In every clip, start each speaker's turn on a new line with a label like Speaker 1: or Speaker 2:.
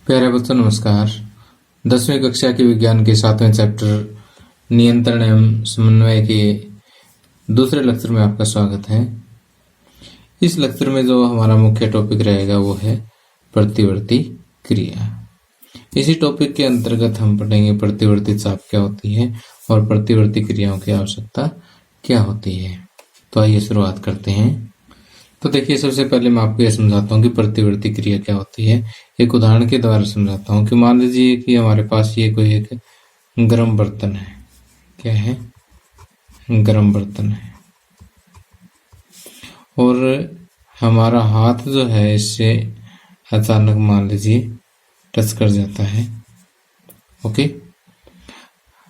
Speaker 1: प्यारे बच्चों नमस्कार। 10वीं कक्षा के विज्ञान के 7वें चैप्टर नियंत्रण एवं समन्वय के दूसरे लेक्चर में आपका स्वागत है। इस लेक्चर में जो हमारा मुख्य टॉपिक रहेगा वो है प्रतिवर्ती क्रिया। इसी टॉपिक के अंतर्गत हम पढ़ेंगे प्रतिवर्ती चाप क्या होती है और प्रतिवर्ती क्रियाओं की आवश्यकता क्या होती है। तो आइए शुरुआत करते हैं। तो देखिए, सबसे पहले मैं आपको यह समझाता हूँ कि प्रतिवर्ती क्रिया क्या होती है। एक उदाहरण के द्वारा समझाता हूँ कि मान लीजिए कि हमारे पास ये कोई एक गर्म बर्तन है। क्या है? गर्म बर्तन है और हमारा हाथ जो है इससे अचानक मान लीजिए टच कर जाता है। ओके,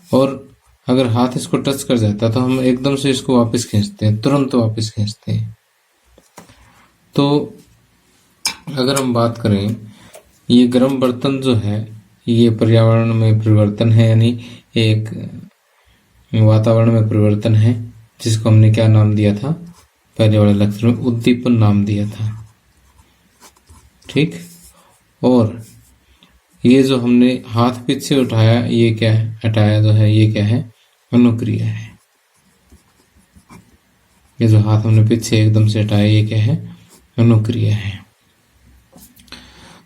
Speaker 1: और अगर हाथ इसको टच कर जाता है तो हम एकदम से इसको वापस खींचते हैं, तुरंत वापस खींचते हैं। तो अगर हम बात करें, ये गर्म बर्तन जो है ये पर्यावरण में परिवर्तन है, यानी एक वातावरण में परिवर्तन है, जिसको हमने क्या नाम दिया था पहले वाले लेक्चर में? उद्दीपन नाम दिया था। ठीक, और ये जो हमने हाथ पीछे उठाया, ये क्या है? हटाया जो है, ये क्या है? अनुक्रिया है। ये जो हाथ हमने पीछे एकदम से हटाया, ये क्या है? अनुक्रिया है।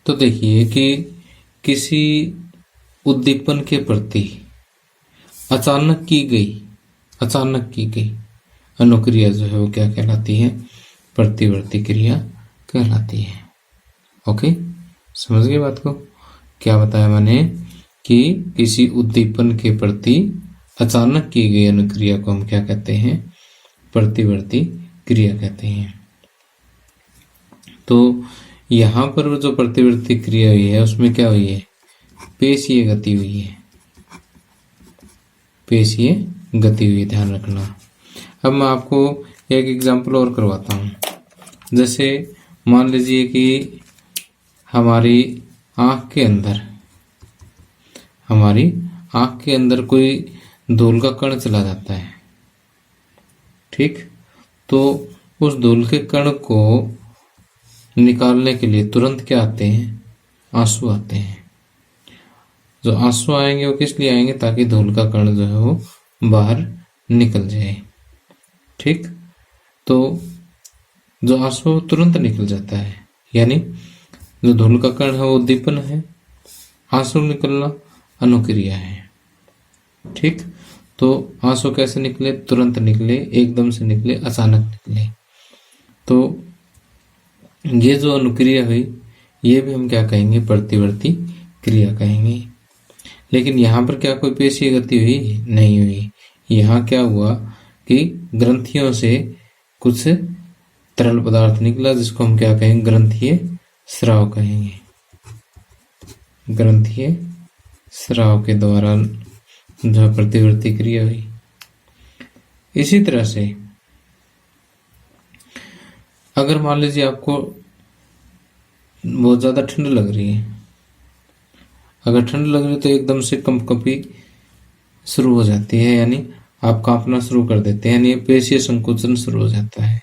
Speaker 1: तो देखिए कि किसी उद्दीपन के प्रति अचानक की गई अनुक्रिया जो है वो क्या कहलाती है? प्रतिवर्ती क्रिया कहलाती है। ओके, समझ गए बात को? क्या बताया मैंने कि किसी उद्दीपन के प्रति अचानक की गई अनुक्रिया को हम क्या कहते हैं? प्रतिवर्ती क्रिया कहते हैं। तो यहाँ पर जो प्रतिवर्ती क्रिया हुई है उसमें क्या हुई है? पेशीय गति हुई है। पेशीय गति हुई, ध्यान रखना। अब मैं आपको एक एग्जांपल और करवाता हूँ। जैसे मान लीजिए कि हमारी आँख के अंदर कोई धूल का कण चला जाता है। ठीक, तो उस धूल के कण को निकालने के लिए तुरंत क्या आते हैं? आंसू आते हैं। जो आंसू आएंगे वो किस लिए आएंगे? ताकि धूल का कण जो है वो बाहर निकल जाए। ठीक, तो जो आंसू तुरंत निकल जाता है, यानी जो धूल का कण है वो उद्दीपन है, आंसू निकलना अनुक्रिया है। ठीक, तो आंसू कैसे निकले? तुरंत निकले, एकदम से निकले, अचानक निकले। तो ये जो अनुक्रिया हुई ये भी हम क्या कहेंगे? प्रतिवर्ती क्रिया कहेंगे। लेकिन यहाँ पर क्या कोई पेशीय गति हुई? नहीं हुई। यहाँ क्या हुआ कि ग्रंथियों से कुछ तरल पदार्थ निकला, जिसको हम क्या कहेंगे? ग्रंथीय स्राव कहेंगे। ग्रंथीय स्राव के द्वारा जो प्रतिवर्ती क्रिया हुई। इसी तरह से अगर मान लीजिए आपको बहुत ज्यादा ठंड लग रही है, अगर ठंड लग रही है तो एकदम से कंपकपी शुरू हो जाती है, यानी आप कांपना शुरू कर देते हैं, यानी पेशीय संकोचन शुरू हो जाता है।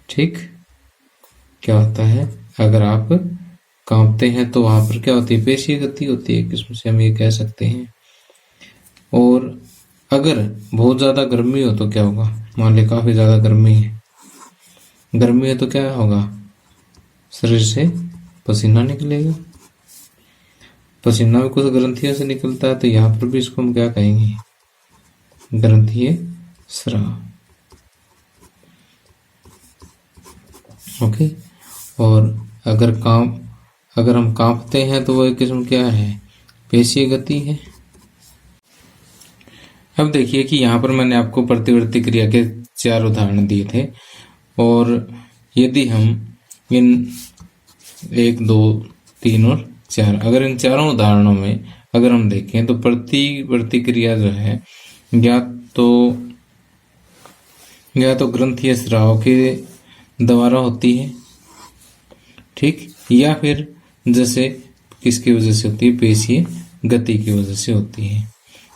Speaker 1: ठीक, क्या होता है? अगर आप कांपते हैं तो वहां पर क्या होती है? पेशीय गति होती है, किस्म से हम ये कह सकते हैं। और अगर बहुत ज्यादा गर्मी हो तो क्या होगा? मान ली काफी ज्यादा गर्मी है तो क्या होगा? शरीर से पसीना निकलेगा। पसीना भी कुछ ग्रंथियों से निकलता है, तो यहाँ पर भी इसको हम क्या कहेंगे? ग्रंथीय स्राव। ओके, और अगर हम कांपते हैं तो वह किस्म क्या है? पेशीय गति है। अब देखिए कि यहाँ पर मैंने आपको प्रतिवर्ती क्रिया के 4 उदाहरण दिए थे, और यदि हम इन 1, 2, 3 और 4, अगर इन चारों उदाहरणों में अगर हम देखें तो प्रतिवर्ती क्रिया जो है या तो ग्रंथीय स्राव के द्वारा होती है। ठीक, या फिर जैसे किसकी वजह से होती है? पेशीय गति की वजह से होती है।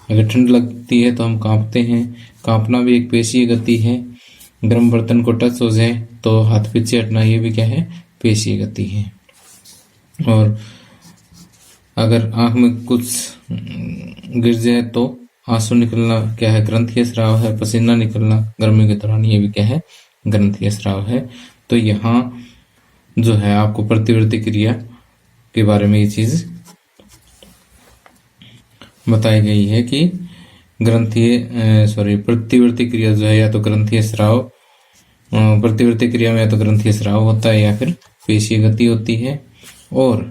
Speaker 1: अगर ठंड लगती है तो हम कांपते हैं, कांपना भी एक पेशीय गति है। गर्म बर्तन को टच हो जाए तो हाथ पीछे हटना, ये भी क्या है? पेशीय गति है। और अगर आंख में कुछ गिर जाए तो आंसू निकलना क्या है? ग्रंथीय स्राव है। पसीना निकलना गर्मी के दौरान, ये भी क्या है? ग्रंथीय स्राव है। तो यहाँ जो है आपको प्रतिवर्ती क्रिया के बारे में ये चीज बताई गई है कि प्रतिवर्ती क्रिया जो है या तो ग्रंथीय स्राव, प्रतिवर्ती क्रिया में या तो ग्रंथीय स्राव होता है या फिर पेशीय गति होती है। और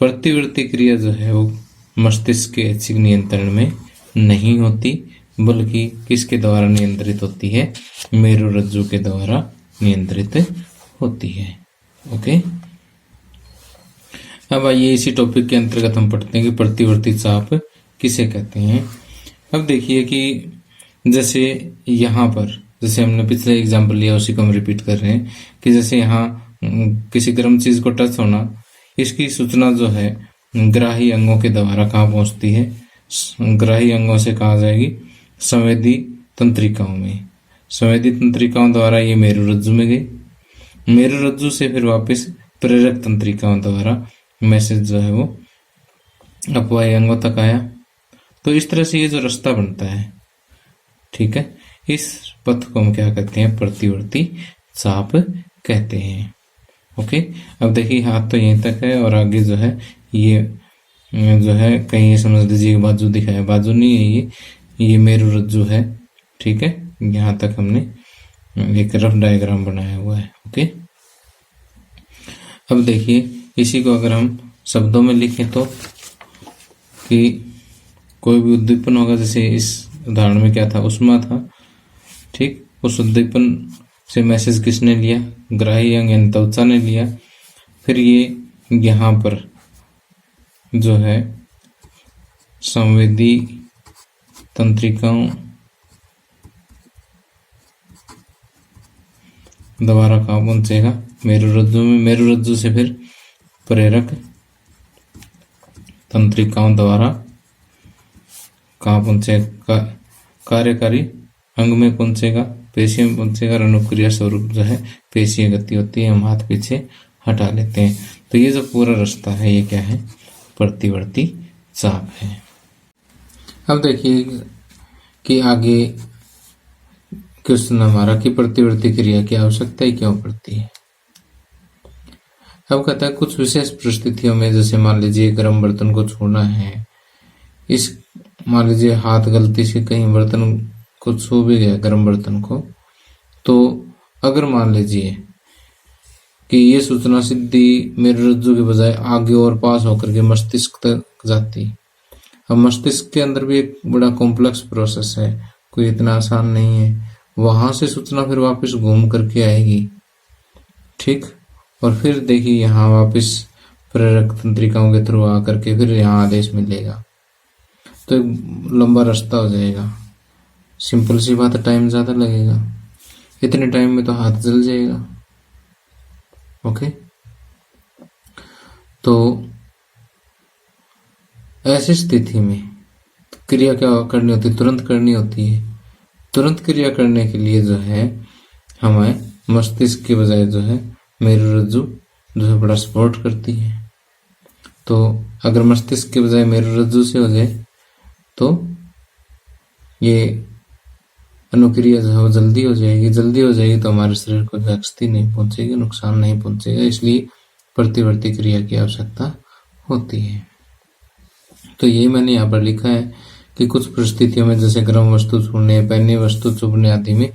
Speaker 1: प्रतिवर्ती क्रिया जो है वो मस्तिष्क के ऐच्छिक नियंत्रण में नहीं होती, बल्कि किसके द्वारा नियंत्रित होती है? मेरुरज्जु के द्वारा नियंत्रित होती है। ओके, अब आइए इसी टॉपिक के अंतर्गत हम पढ़ते हैं कि प्रतिवर्ती चाप किसे कहते हैं। अब देखिए कि जैसे यहाँ पर, जैसे हमने पिछले एग्जाम्पल लिया उसी को हम रिपीट कर रहे हैं कि जैसे यहाँ किसी गर्म चीज को टच होना, इसकी सूचना जो है ग्राही अंगों के द्वारा कहाँ पहुंचती है? ग्राही अंगों से कहाँ जाएगी? संवेदी तंत्रिकाओं में। संवेदी तंत्रिकाओं द्वारा ये मेरुरज्जु में गई, मेरुरज्जु से फिर वापस प्रेरक तंत्रिकाओं द्वारा मैसेज जो है वो अपवाही अंगों तक आया। तो इस तरह से ये जो रास्ता बनता है, ठीक है, इस पथ को हम क्या कहते हैं? प्रतिवर्ती चाप कहते हैं। ओके, अब देखिए हाथ तो यहीं तक है और आगे जो है ये जो है कहीं ये समझ लीजिए बाजू दिखाया, बाजू नहीं है ये मेरुरज्जु है। ठीक है, यहाँ तक हमने एक रफ डायग्राम बनाया हुआ है। ओके, अब देखिए इसी को अगर हम शब्दों में लिखें तो कि कोई भी उद्दीपन होगा, जैसे इस उदाहरण में क्या था? उष्मा था। ठीक, उस उद्दीपन से मैसेज किसने लिया? ग्राही अंग यानी त्वचा ने लिया। फिर ये यहाँ पर जो है संवेदी तंत्रिकाओं द्वारा कहाँ पहुंचेगा? मेरुरज्जु में। मेरुरज्जु से फिर प्रेरक तंत्रिकाओं द्वारा कहाँ पहुंचेगा? कार्यकारी अंग में पहुंचेगा, पेशी में पहुंचेगा। अनुक्रिया स्वरूप जो है पेशीय गति होती है, हम हाथ पीछे हटा लेते हैं। तो ये जो पूरा रास्ता है ये क्या है? प्रतिवर्ती चाप है। अब देखिए कि आगे क्वेश्चन हमारा कि प्रतिवर्ती क्रिया की आवश्यकता ही क्यों पड़ती है। अब कहता है कुछ विशेष परिस्थितियों में, जैसे मान लीजिए गर्म बर्तन को छूना है, इस मान लीजिए हाथ गलती से कहीं बर्तन को छू भी गया, गर्म बर्तन को, तो अगर मान लीजिए कि ये सूचना सीधी मेरुरज्जु के बजाय आगे और पास होकर के मस्तिष्क तक जाती। अब मस्तिष्क के अंदर भी एक बड़ा कॉम्प्लेक्स प्रोसेस है, कोई इतना आसान नहीं है। वहां से सूचना फिर वापस घूम करके आएगी। ठीक, और फिर देखिए यहाँ वापस प्रेरक तंत्रिकाओं के थ्रू आकर के फिर यहाँ आदेश मिलेगा। तो एक लंबा रास्ता हो जाएगा। सिंपल सी बात है, टाइम ज्यादा लगेगा। इतने टाइम में तो हाथ जल जाएगा। ओके, तो ऐसी स्थिति में क्रिया क्या करनी होती है? तुरंत करनी होती है। तुरंत क्रिया करने के लिए जो है हमें मस्तिष्क के बजाय जो है मेरुरज्जु जो है बड़ा सपोर्ट करती है। तो अगर मस्तिष्क के बजाय मेरुरज्जु से हो जाए तो ये अनुक्रिया जो है वो जल्दी हो जाएगी। जल्दी हो जाएगी तो हमारे शरीर को क्षति नहीं पहुंचेगी, नुकसान नहीं पहुंचेगा। इसलिए प्रतिवर्ती क्रिया की आवश्यकता होती है। तो यही मैंने यहाँ पर लिखा है कि कुछ परिस्थितियों में, जैसे गर्म वस्तु छूने, पहनी वस्तु चुभने आदि में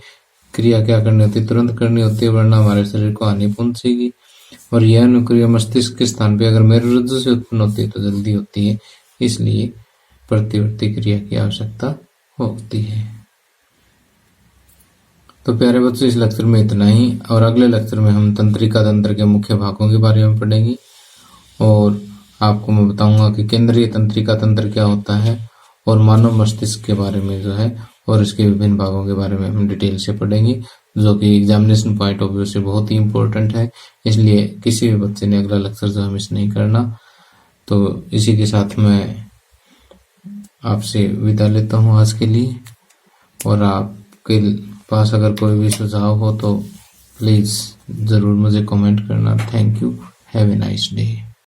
Speaker 1: क्रिया क्या करनी होती है? तुरंत करनी होती है, वरना हमारे शरीर को हानि पहुंचेगी। और यह अनुक्रिया मस्तिष्क के स्थान पे अगर मेरुरज्जु से उत्पन्न होती है तो जल्दी होती है। इसलिए प्रतिवर्ती क्रिया की आवश्यकता होती है। तो प्यारे बच्चों, इस लेक्चर में इतना ही, और अगले लेक्चर में हम तंत्रिका तंत्र के मुख्य भागों के बारे में पढ़ेंगे और आपको मैं बताऊंगा कि केंद्रीय तंत्रिका तंत्र क्या होता है और मानव मस्तिष्क के बारे में जो है और इसके विभिन्न भागों के बारे में हम डिटेल से पढ़ेंगे, जो कि एग्जामिनेशन पॉइंट ऑफ व्यू से बहुत ही इंपॉर्टेंट है। इसलिए किसी भी बच्चे ने अगला लेक्चर जो है मिस नहीं करना। तो इसी के साथ मैं आपसे विदा लेता हूँ आज के लिए, और आपके पास अगर कोई भी सुझाव हो तो प्लीज़ ज़रूर मुझे कमेंट करना। Thank you, have a nice day.